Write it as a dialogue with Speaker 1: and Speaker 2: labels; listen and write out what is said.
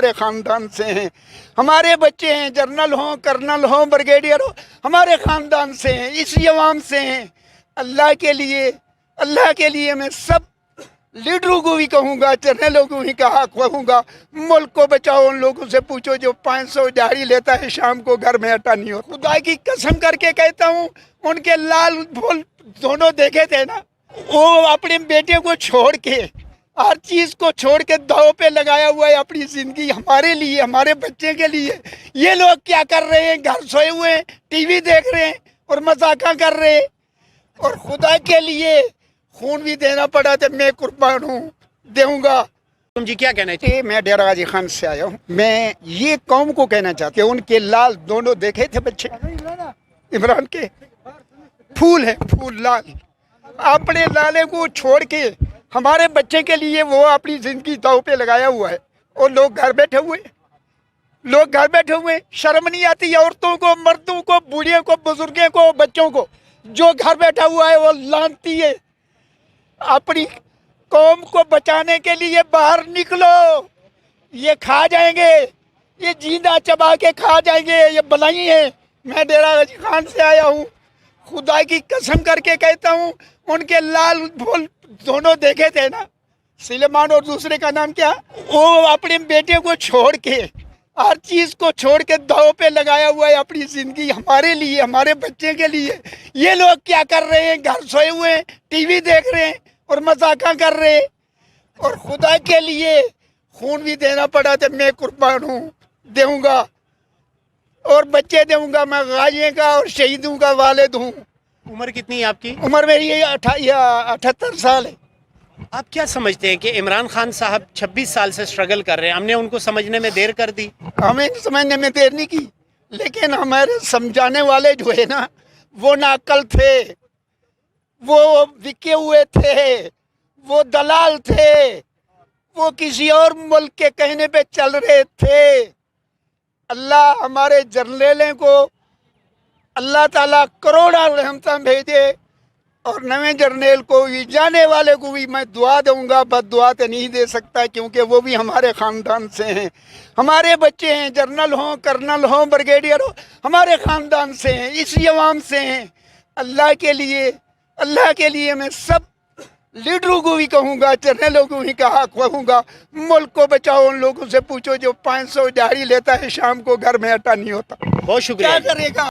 Speaker 1: ہمارے خاندان سے ہیں، ہمارے بچے ہیں، جنرل ہوں، کرنل ہوں، بریگیڈیئر ہوں، ہمارے خاندان سے ہیں، اسی عوام سے ہیں۔ اللہ کے لیے میں سب لیڈروں کو بھی کہوں گا، جنرلوں کو بھی کہوں گا، ملک کو بچاؤ۔ ان لوگوں سے پوچھو جو 500 دہاڑی لیتا ہے، شام کو گھر میں اٹا نہیں ہوتا۔ خدا کی قسم کر کے کہتا ہوں، ان کے لال بھول دونوں دیکھے تھے نا، وہ اپنے بیٹے کو چھوڑ کے، ہر چیز کو چھوڑ کے داؤ پہ لگایا ہوا ہے اپنی زندگی ہمارے لیے، ہمارے بچے کے لیے۔ یہ لوگ کیا کر رہے ہیں؟ گھر سوئے ہوئے ہیں، ٹی وی دیکھ رہے ہیں اور مذاقیں کر رہے ہیں، اور خدا کے لیے خون بھی دینا پڑا تو میں قربان ہوں، دوں گا۔
Speaker 2: تم جی کیا کہنا چاہیے؟
Speaker 1: میں ڈیرہ غازی خان سے آیا ہوں۔ میں یہ قوم کو کہنا چاہتا ہوں کہ ان کے لال دونوں دیکھے تھے بچے عمران کے، پھول ہیں، پھول لال، اپنے لالے کو چھوڑ کے ہمارے بچے کے لیے وہ اپنی زندگی داؤ پہ لگایا ہوا ہے، اور لوگ گھر بیٹھے ہوئے، شرم نہیں آتی عورتوں کو، مردوں کو، بوڑھے کو، بزرگوں کو، بچوں کو؟ جو گھر بیٹھا ہوا ہے وہ لانتی ہے۔ اپنی قوم کو بچانے کے لیے باہر نکلو، یہ کھا جائیں گے، یہ جیندہ چبا کے کھا جائیں گے، یہ بلائی ہے۔ میں ڈیرہ غازی خان سے آیا ہوں، خدا کی قسم کر کے کہتا ہوں، ان کے لال بھول دونوں دیکھے تھے نا، سلیمان اور دوسرے کا نام کیا، وہ اپنے بیٹے کو چھوڑ کے، ہر چیز کو چھوڑ کے داؤ پہ لگایا ہوا ہے اپنی زندگی ہمارے لیے، ہمارے بچے کے لیے۔ یہ لوگ کیا کر رہے ہیں؟ گھر سوئے ہوئے ہیں، ٹی وی دیکھ رہے ہیں اور مذاقیں کر رہے ہیں، اور خدا کے لیے خون بھی دینا پڑا تو میں قربان ہوں، دوں گا، اور بچے دوں گا۔ میں غازیوں کا اور شہیدوں کا والد ہوں۔
Speaker 2: عمر کتنی ہے آپ کی؟
Speaker 1: عمر میری 78 سال ہے۔
Speaker 2: آپ کیا سمجھتے ہیں کہ عمران خان صاحب 26 سال سے سٹرگل کر رہے ہیں، ہم نے ان کو سمجھنے میں دیر کر دی؟
Speaker 1: ہمیں سمجھنے میں دیر نہیں کی، لیکن ہمارے سمجھانے والے جو ہے نا، وہ ناعقل تھے، وہ بکے ہوئے تھے، وہ دلال تھے، وہ کسی اور ملک کے کہنے پہ چل رہے تھے۔ اللہ ہمارے جرنیلوں کو اللہ تعالیٰ کروڑا رحمتاں بھیجے، اور نویں جرنیل کو بھی، جانے والے کو بھی میں دعا دوں گا، بد دعا تو نہیں دے سکتا، کیونکہ وہ بھی ہمارے خاندان سے ہیں، ہمارے بچے ہیں، جنرل ہوں، کرنل ہوں، بریگیڈیئر ہوں، ہمارے خاندان سے ہیں، اسی عوام سے ہیں۔ اللہ کے لیے میں سب لیڈروں کو بھی کہوں گا، جنرلوں کو بھی کہوں گا، ملک کو بچاؤ۔ ان لوگوں سے پوچھو جو 500 دہاڑی لیتا ہے، شام کو گھر میں اٹا نہیں ہوتا۔
Speaker 2: بہت شکریہ۔
Speaker 1: کیا کرے گا؟